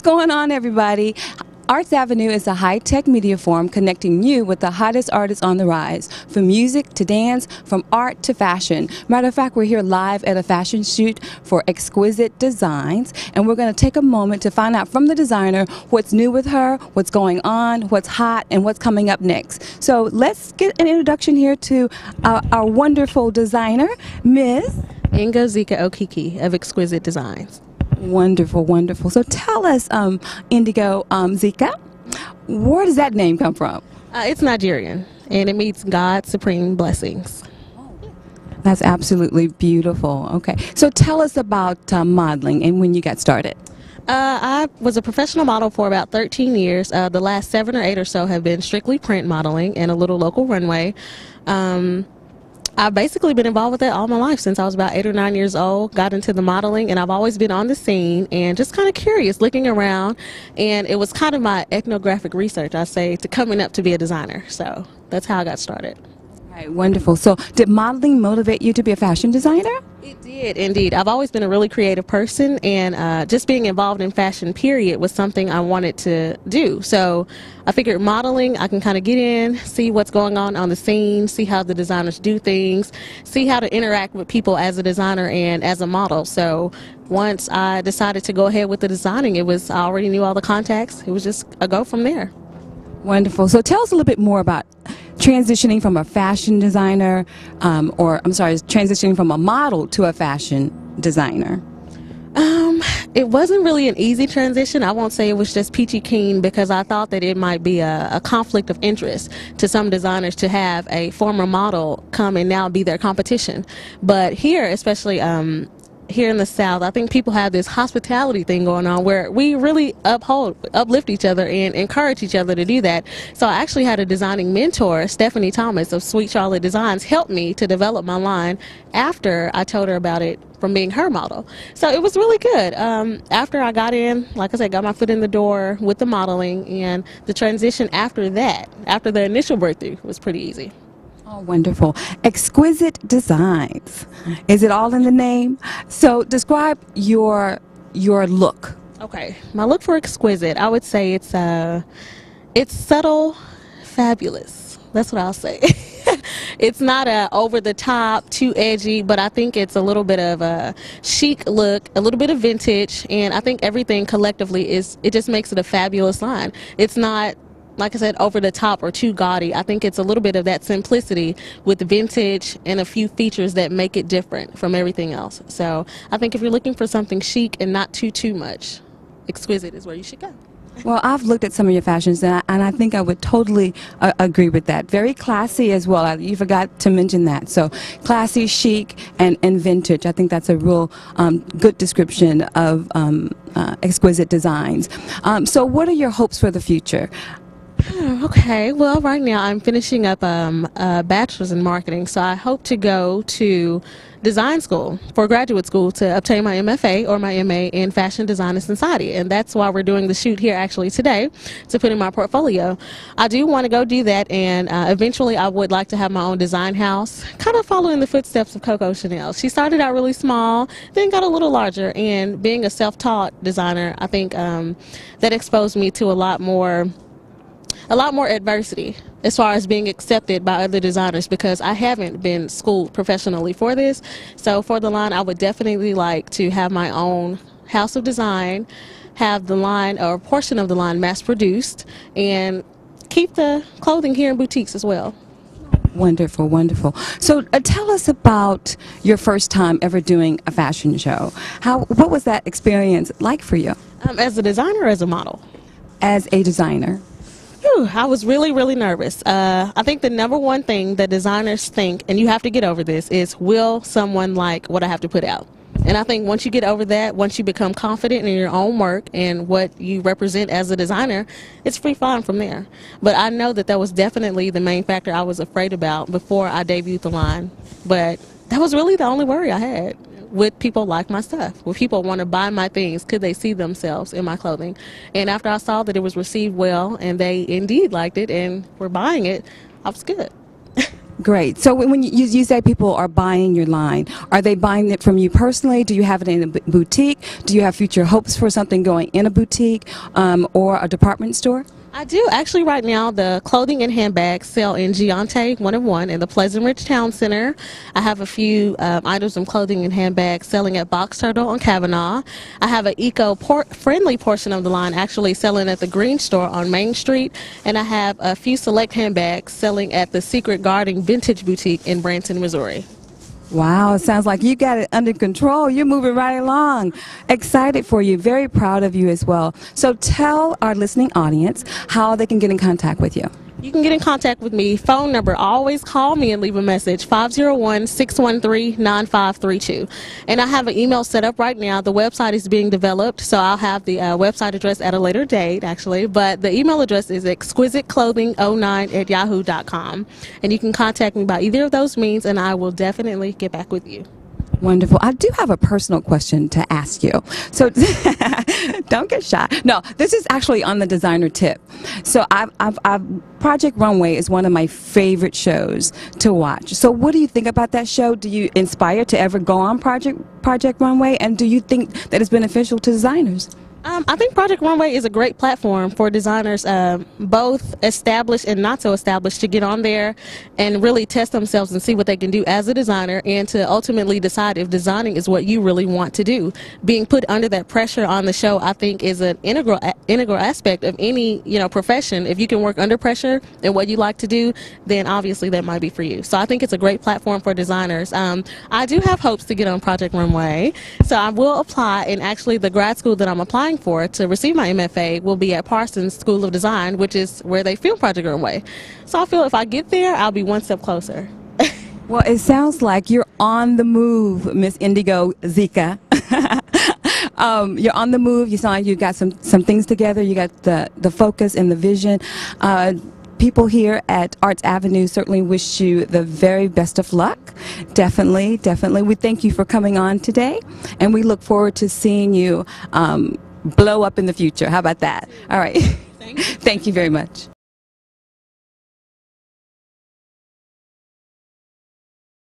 going on, everybody? Arts Avenue is a high-tech media forum connecting you with the hottest artists on the rise, from music to dance, from art to fashion. Matter of fact, we're here live at a fashion shoot for Exquisite Designs, and we're going to take a moment to find out from the designer what's new with her, what's going on, what's hot, and what's coming up next. So let's get an introduction here to our wonderful designer, Ms. Ngozika O'Keke of Exquisite Designs. Wonderful, wonderful. So tell us, Indigo Zika, where does that name come from? It's Nigerian, and it means God's supreme blessings. That's absolutely beautiful. Okay, so tell us about modeling and when you got started. I was a professional model for about 13 years. The last 7 or 8 or so have been strictly print modeling and a little local runway. I've basically been involved with that all my life since I was about 8 or 9 years old, got into the modeling, and I've always been on the scene and just kind of curious, looking around, and it was kind of my ethnographic research, I say, to coming up to be a designer. So that's how I got started. Right, wonderful. So did modeling motivate you to be a fashion designer? It did, indeed. I've always been a really creative person, and just being involved in fashion, period, was something I wanted to do. So I figured modeling, I can kind of get in, see what's going on the scene, see how the designers do things, see how to interact with people as a designer and as a model. So once I decided to go ahead with the designing, I already knew all the contacts. It was just a go from there. Wonderful. So tell us a little bit more about transitioning from a fashion designer, transitioning from a model to a fashion designer. It wasn't really an easy transition. I won't say it was just peachy keen, because I thought that it might be a conflict of interest to some designers to have a former model come and now be their competition. But here, especially here in the South, I think people have this hospitality thing going on where we really uplift each other and encourage each other to do that. So I actually had a designing mentor, Stephanie Thomas of Sweet Charlotte Designs, help me to develop my line after I told her about it from being her model. So it was really good. After I got in, like I said, got my foot in the door with the modeling, and the transition after that, after the initial breakthrough, was pretty easy. Oh, wonderful. Exquisite Designs. Is it all in the name? So describe your look. Okay, my look for Exquisite, I would say it's subtle, fabulous. That's what I'll say. It's not a over the top, too edgy, but I think it's a little bit of a chic look, a little bit of vintage, and I think everything collectively it just makes it a fabulous line. It's not, like I said, over the top or too gaudy. I think it's a little bit of that simplicity with vintage and a few features that make it different from everything else. So I think if you're looking for something chic and not too much, Exquisite is where you should go. Well, I've looked at some of your fashions, and I think I would totally agree with that. Very classy as well. You forgot to mention that. So classy, chic, and vintage. I think that's a real good description of Exquisite Designs. So what are your hopes for the future? Okay, well, right now I'm finishing up a bachelor's in marketing, so I hope to go to design school for graduate school to obtain my MFA or my MA in fashion design and society, and that's why we're doing the shoot here actually today, to put in my portfolio. I do want to go do that, and eventually I would like to have my own design house, kind of following the footsteps of Coco Chanel. She started out really small, then got a little larger, and being a self-taught designer, I think that exposed me to a lot more adversity as far as being accepted by other designers, because I haven't been schooled professionally for this. So for the line, I would definitely like to have my own house of design, have the line or a portion of the line mass produced, and keep the clothing here in boutiques as well. Wonderful, wonderful. So tell us about your first time ever doing a fashion show. What was that experience like for you? As a designer or as a model? As a designer. I was really nervous. I think the number one thing that designers think, and you have to get over this, is will someone like what I have to put out? And I think once you get over that, once you become confident in your own work and what you represent as a designer, it's free flying from there. But I know that was definitely the main factor I was afraid about before I debuted the line. But that was really the only worry I had. Would people like my stuff? Would people want to buy my things? Could they see themselves in my clothing? And after I saw that it was received well and they indeed liked it and were buying it, I was good. Great. So when you say people are buying your line, are they buying it from you personally? Do you have it in a boutique? Do you have future hopes for something going in a boutique or a department store? I do. Actually, right now, the clothing and handbags sell in Giante 101 in the Pleasant Ridge Town Center. I have a few items of clothing and handbags selling at Box Turtle on Kavanaugh. I have an eco-friendly portion of the line actually selling at the Green Store on Main Street. And I have a few select handbags selling at the Secret Garden Vintage Boutique in Branson, Missouri. Wow, it sounds like you got it under control. You're moving right along. Excited for you. Very proud of you as well. So tell our listening audience how they can get in contact with you. You can get in contact with me. Phone number, always call me and leave a message, 501-613-9532. And I have an email set up right now. The website is being developed, so I'll have the website address at a later date, actually. But the email address is exquisiteclothing09@yahoo.com. And you can contact me by either of those means, and I will definitely get back with you. Wonderful. I do have a personal question to ask you. So don't get shy. No, this is actually on the designer tip. So Project Runway is one of my favorite shows to watch. So what do you think about that show? Do you inspire to ever go on Project Runway? And do you think that it's beneficial to designers? I think Project Runway is a great platform for designers, both established and not so established, to get on there and really test themselves and see what they can do as a designer, and to ultimately decide if designing is what you really want to do. Being put under that pressure on the show, I think, is an integral aspect of any profession. If you can work under pressure and what you like to do, then obviously that might be for you. So I think it's a great platform for designers. I do have hopes to get on Project Runway, so I will apply. And actually, the grad school that I'm applying for to receive my MFA will be at Parsons School of Design, which is where they film Project Runway. So I feel if I get there, I'll be one step closer. Well, it sounds like you're on the move, Miss Ngozika. You're on the move. You sound like you got some things together. You got the focus and the vision. People here at Arts Avenue certainly wish you the very best of luck. Definitely, definitely. We thank you for coming on today, and we look forward to seeing you blow up in the future. How about that? All right. Thank you. Thank you very much.